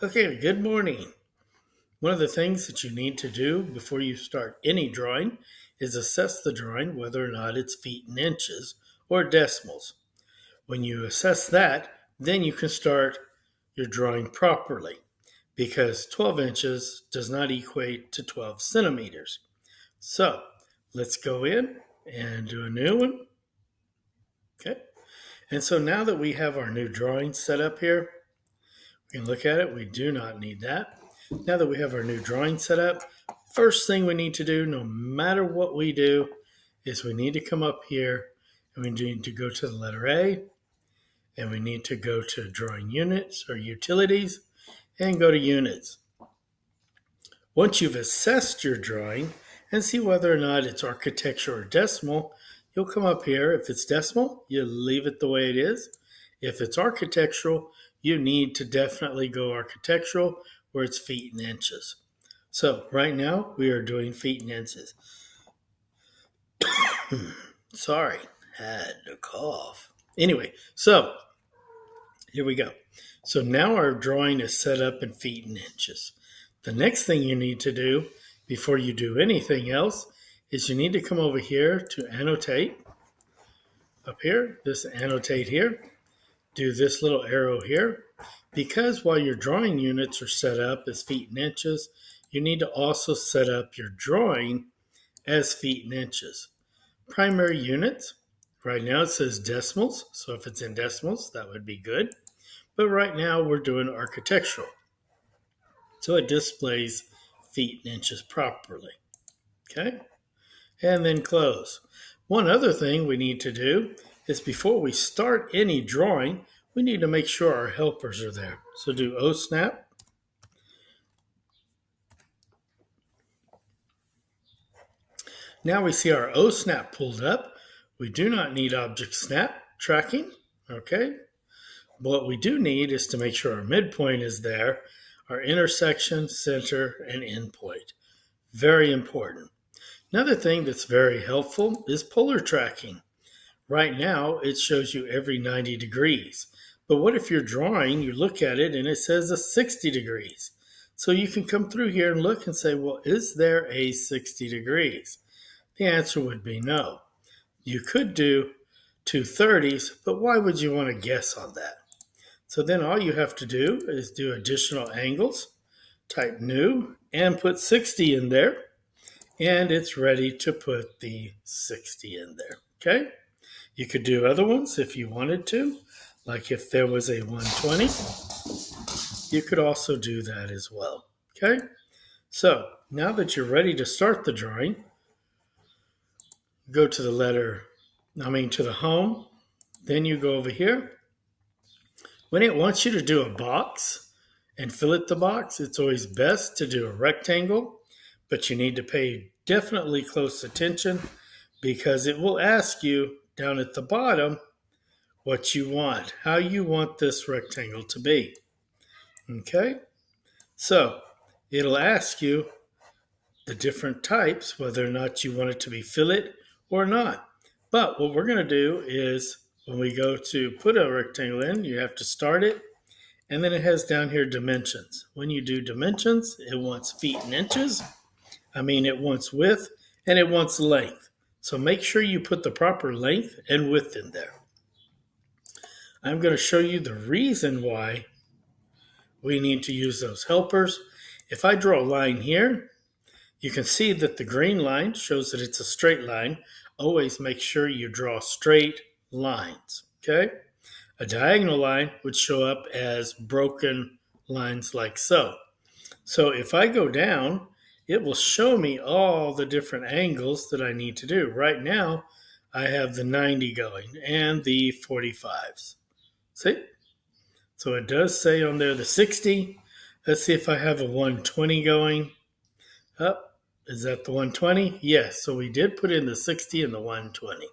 Okay, good morning. One of the things that you need to do before you start any drawing is assess the drawing whether or not it's feet and inches or decimals. When you assess that, then you can start your drawing properly because 12 inches does not equate to 12 centimeters. So let's go in and do a new one. Okay. And so now that we have our new drawing set up here, we can look at it. We do not need that. Now that we have our new drawing set up, first thing we need to do, no matter what we do, is we need to come up here and we need to go to the letter A, and we need to go to drawing units or utilities and go to units. Once you've assessed your drawing and see whether or not it's architectural or decimal, you'll come up here. If it's decimal, you leave it the way it is. If it's architectural, you need to definitely go architectural where it's feet and inches. So right now we are doing feet and inches. Sorry, had a cough. Anyway, so here we go. So now our drawing is set up in feet and inches. The next thing you need to do before you do anything else is you need to come over here to annotate. Up here, this annotate here. Do this little arrow here. Because while your drawing units are set up as feet and inches, you need to also set up your drawing as feet and inches. Primary units, right now it says decimals, so if it's in decimals, that would be good. But right now we're doing architectural, so it displays feet and inches properly. Okay, and then close. One other thing we need to do is before we start any drawing, we need to make sure our helpers are there. So do O snap. Now we see our O snap pulled up. We do not need object snap tracking. Okay. What we do need is to make sure our midpoint is there, our intersection, center, and endpoint. Very important. Another thing that's very helpful is polar tracking. Right now, it shows you every 90 degrees. But what if you're drawing, you look at it, and it says a 60 degrees? So you can come through here and look and say, well, is there a 60 degrees? The answer would be no. You could do 230s, but why would you want to guess on that? So then all you have to do is do additional angles, type new, and put 60 in there. And it's ready to put the 60 in there. Okay? You could do other ones if you wanted to. Like if there was a 120, you could also do that as well. Okay? So now that you're ready to start the drawing, go to the home. Then you go over here. When it wants you to do a box and fillet the box, it's always best to do a rectangle, but you need to pay definitely close attention because it will ask you down at the bottom what you want, how you want this rectangle to be. Okay? So it'll ask you the different types, whether or not you want it to be fillet or not. But what we're going to do is when we go to put a rectangle in, you have to start it, and then it has down here dimensions. When you do dimensions, it wants feet and inches. It wants width, and it wants length. So make sure you put the proper length and width in there. I'm going to show you the reason why we need to use those helpers. If I draw a line here, you can see that the green line shows that it's a straight line. Always make sure you draw straight lines, okay? A diagonal line would show up as broken lines like so. So if I go down, it will show me all the different angles that I need to do. Right now, I have the 90 going and the 45s. See? So it does say on there the 60. Let's see if I have a 120 going. Is that the 120? Yes, so we did put in the 60 and the 120.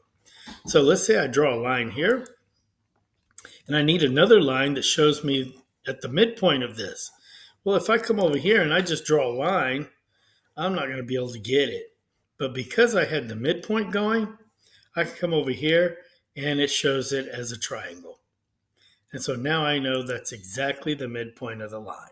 So let's say I draw a line here, and I need another line that shows me at the midpoint of this. Well, if I come over here and I just draw a line, I'm not going to be able to get it. But because I had the midpoint going, I can come over here and it shows it as a triangle. And so now I know that's exactly the midpoint of the line.